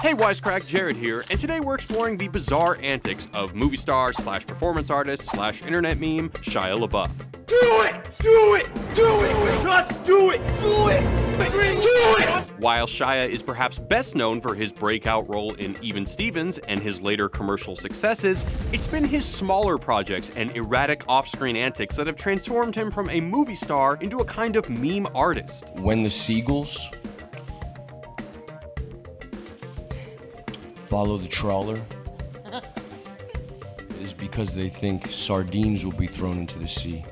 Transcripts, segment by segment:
Hey Wisecrack, Jared here, and today we're exploring the bizarre antics of movie star slash performance artist slash internet meme Shia LaBeouf. Do it! Do it! Do it! Just do it! Do it! Do it! While Shia is perhaps best known for his breakout role in Even Stevens and his later commercial successes, it's been his smaller projects and erratic off-screen antics that have transformed him from a movie star into a kind of meme artist. When the seagulls follow the trawler, it is because they think sardines will be thrown into the sea.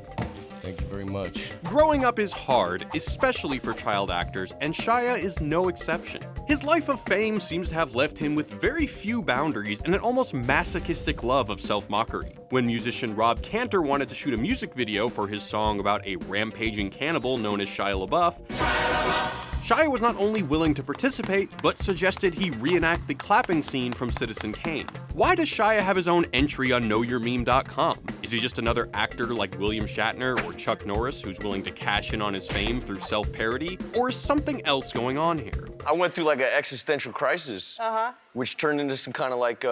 Thank you very much. Growing up is hard, especially for child actors, and Shia is no exception. His life of fame seems to have left him with very few boundaries and an almost masochistic love of self-mockery. When musician Rob Cantor wanted to shoot a music video for his song about a rampaging cannibal known as Shia LaBeouf, Shia was not only willing to participate, but suggested he reenact the clapping scene from Citizen Kane. Why does Shia have his own entry on KnowYourMeme.com? Is he just another actor like William Shatner or Chuck Norris who's willing to cash in on his fame through self-parody? Or is something else going on here? I went through like an existential crisis, which turned into some kind of like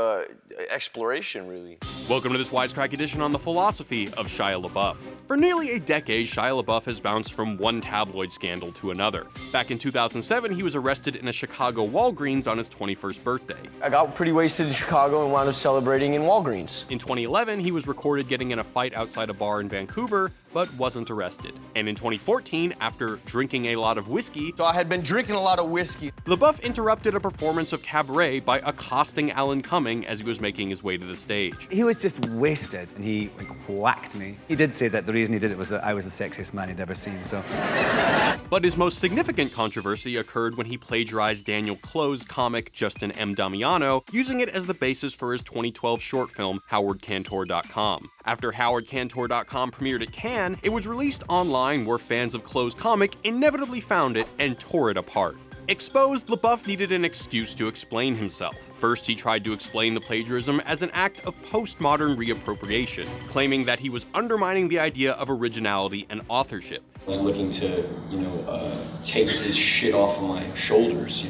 exploration, really. Welcome to this Wisecrack Edition on the Philosophy of Shia LaBeouf. For nearly a decade, Shia LaBeouf has bounced from one tabloid scandal to another. Back in 2007, he was arrested in a Chicago Walgreens on his 21st birthday. I got pretty wasted in Chicago and wound up celebrating in Walgreens. In 2011, he was recorded getting in a fight outside a bar in Vancouver, but wasn't arrested. And in 2014, after drinking a lot of whiskey, So I had been drinking a lot of whiskey. LaBeouf interrupted a performance of Cabaret by accosting Alan Cumming as he was making his way to the stage. He was just wasted, and he whacked me. He did say that the reason he did it was that I was the sexiest man he'd ever seen, so. But his most significant controversy occurred when he plagiarized Daniel Close's comic Justin M. Damiano, using it as the basis for his 2012 short film HowardCantor.com. After HowardCantor.com premiered at Cannes, it was released online where fans of Close's comic inevitably found it and tore it apart. Exposed, LaBeouf needed an excuse to explain himself. First, he tried to explain the plagiarism as an act of postmodern reappropriation, claiming that he was undermining the idea of originality and authorship. I was looking to, take his shit off of my shoulders,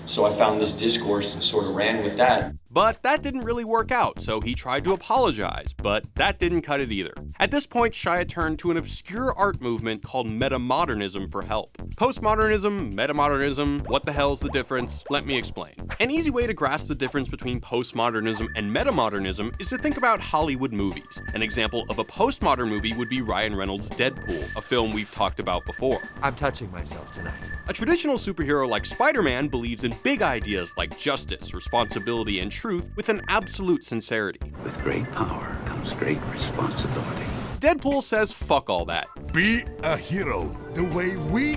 So I found this discourse and sort of ran with that. But that didn't really work out, so he tried to apologize, but that didn't cut it either. At this point, Shia turned to an obscure art movement called metamodernism for help. Postmodernism, metamodernism, what the hell's the difference? Let me explain. An easy way to grasp the difference between postmodernism and metamodernism is to think about Hollywood movies. An example of a postmodern movie would be Ryan Reynolds' Deadpool, a film we've talked about before. I'm touching myself tonight. A traditional superhero like Spider-Man believes in big ideas like justice, responsibility, and truth with an absolute sincerity. With great power comes great responsibility. Deadpool says fuck all that. Be a hero the way we...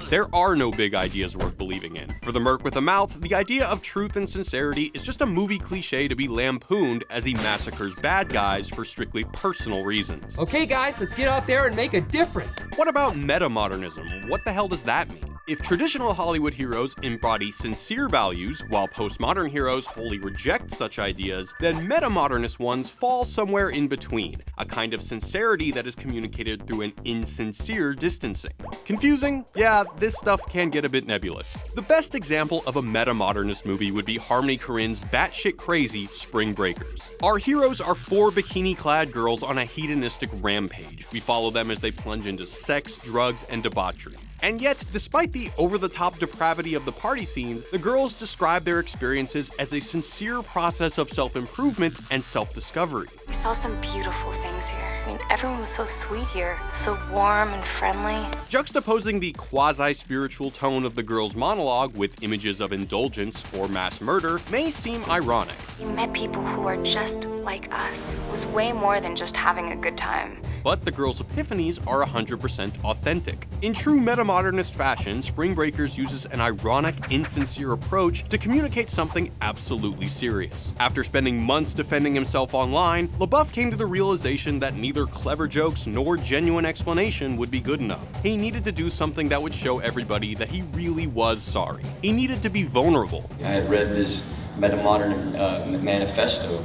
There are no big ideas worth believing in. For the merc with a mouth, the idea of truth and sincerity is just a movie cliche to be lampooned as he massacres bad guys for strictly personal reasons. Okay, guys, let's get out there and make a difference. What about metamodernism? What the hell does that mean? If traditional Hollywood heroes embody sincere values, while postmodern heroes wholly reject such ideas, then metamodernist ones fall somewhere in between, a kind of sincerity that is communicated through an insincere distancing. Confusing? Yeah, this stuff can get a bit nebulous. The best example of a metamodernist movie would be Harmony Korine's batshit crazy Spring Breakers. Our heroes are 4 bikini-clad girls on a hedonistic rampage. We follow them as they plunge into sex, drugs, and debauchery. And yet, despite the over-the-top depravity of the party scenes, the girls describe their experiences as a sincere process of self-improvement and self-discovery. We saw some beautiful things here. I mean, everyone was so sweet here, so warm and friendly. Juxtaposing the quasi-spiritual tone of the girls' monologue with images of indulgence or mass murder may seem ironic. We met people who are just like us. It was way more than just having a good time. But the girls' epiphanies are 100% authentic. In true metamodernist fashion, Spring Breakers uses an ironic, insincere approach to communicate something absolutely serious. After spending months defending himself online, LaBeouf came to the realization that neither clever jokes nor genuine explanation would be good enough. He needed to do something that would show everybody that he really was sorry. He needed to be vulnerable. I had read this metamodern manifesto,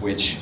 which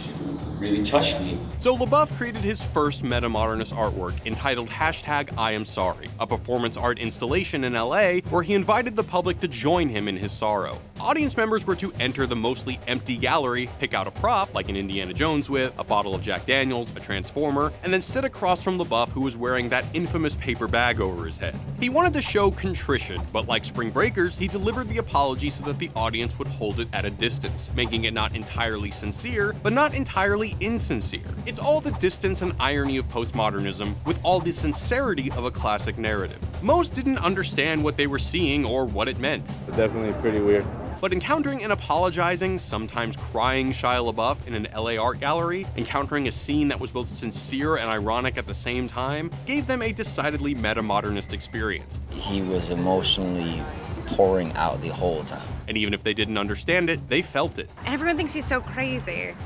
really touched me. So LaBeouf created his first metamodernist artwork entitled #I Am Sorry, a performance art installation in LA where he invited the public to join him in his sorrow. Audience members were to enter the mostly empty gallery, pick out a prop, like an Indiana Jones whip, a bottle of Jack Daniels, a transformer, and then sit across from LaBeouf, who was wearing that infamous paper bag over his head. He wanted to show contrition, but like Spring Breakers, he delivered the apology so that the audience would hold it at a distance, making it not entirely sincere, but not entirely insincere. It's all the distance and irony of postmodernism with all the sincerity of a classic narrative. Most didn't understand what they were seeing or what it meant. Definitely pretty weird. But encountering an apologizing, sometimes crying Shia LaBeouf in an LA art gallery, encountering a scene that was both sincere and ironic at the same time, gave them a decidedly metamodernist experience. He was emotionally pouring out the whole time. And even if they didn't understand it, they felt it. And everyone thinks he's so crazy,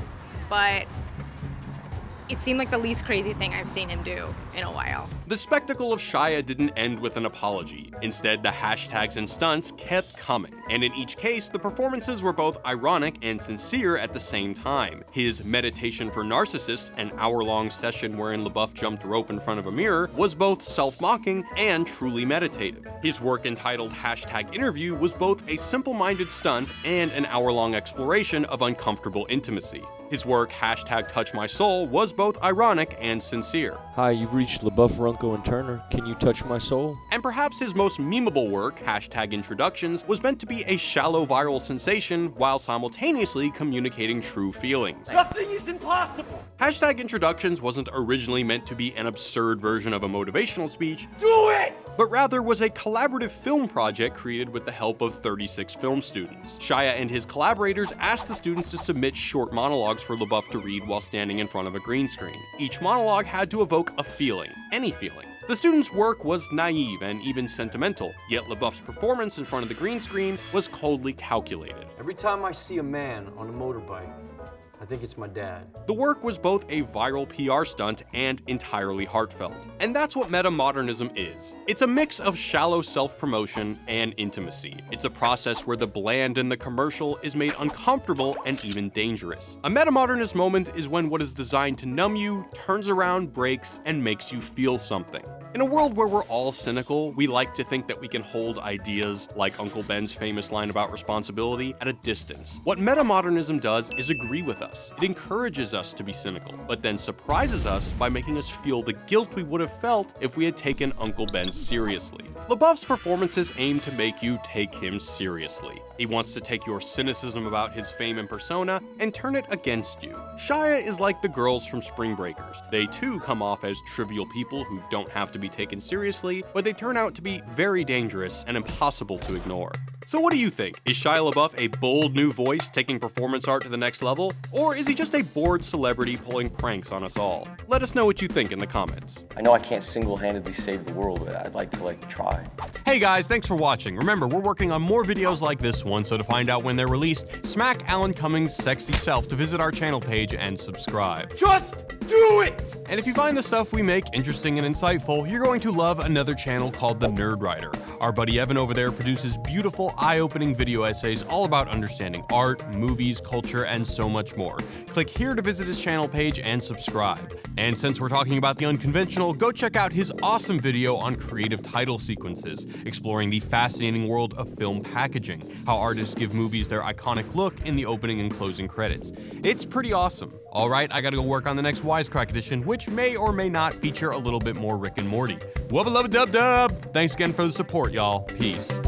but it seemed like the least crazy thing I've seen him do in a while. The spectacle of Shia didn't end with an apology. Instead, the hashtags and stunts kept coming. And in each case, the performances were both ironic and sincere at the same time. His Meditation for Narcissists, an hour-long session wherein LaBeouf jumped rope in front of a mirror, was both self-mocking and truly meditative. His work entitled #Interview was both a simple-minded stunt and an hour-long exploration of uncomfortable intimacy. His work #Touch My Soul was both ironic and sincere. Hi, you've reached LaBeouf, Runco, and Turner. Can you touch my soul? And perhaps his most memeable work, #Introductions, was meant to be a shallow viral sensation while simultaneously communicating true feelings. Nothing is impossible. #Introductions wasn't originally meant to be an absurd version of a motivational speech. Do it! But rather was a collaborative film project created with the help of 36 film students. Shia and his collaborators asked the students to submit short monologues for LaBeouf to read while standing in front of a green screen. Each monologue had to evoke a feeling, any feeling. The students' work was naive and even sentimental, yet LaBeouf's performance in front of the green screen was coldly calculated. Every time I see a man on a motorbike, I think it's my dad. The work was both a viral PR stunt and entirely heartfelt. And that's what metamodernism is. It's a mix of shallow self-promotion and intimacy. It's a process where the bland and the commercial is made uncomfortable and even dangerous. A metamodernist moment is when what is designed to numb you turns around, breaks, and makes you feel something. In a world where we're all cynical, we like to think that we can hold ideas, like Uncle Ben's famous line about responsibility, at a distance. What metamodernism does is agree with us. It encourages us to be cynical, but then surprises us by making us feel the guilt we would have felt if we had taken Uncle Ben seriously. LaBeouf's performances aim to make you take him seriously. He wants to take your cynicism about his fame and persona and turn it against you. Shia is like the girls from Spring Breakers. They too come off as trivial people who don't have to be taken seriously, but they turn out to be very dangerous and impossible to ignore. So what do you think? Is Shia LaBeouf a bold new voice taking performance art to the next level? Or is he just a bored celebrity pulling pranks on us all? Let us know what you think in the comments. I know I can't single-handedly save the world, but I'd like to try. Hey guys, thanks for watching. Remember, we're working on more videos like this one, so to find out when they're released, smack Alan Cummings' sexy self to visit our channel page and subscribe. Just do it! And if you find the stuff we make interesting and insightful, you're going to love another channel called The Nerd Writer. Our buddy Evan over there produces beautiful, eye-opening video essays all about understanding art, movies, culture, and so much more. Click here to visit his channel page and subscribe. And since we're talking about the unconventional, go check out his awesome video on creative title sequences, exploring the fascinating world of film packaging, how artists give movies their iconic look in the opening and closing credits. It's pretty awesome. All right, I gotta go work on the next Wisecrack Edition, which may or may not feature a little bit more Rick and Morty. Wubba lubba dub dub! Thanks again for the support, y'all. Peace.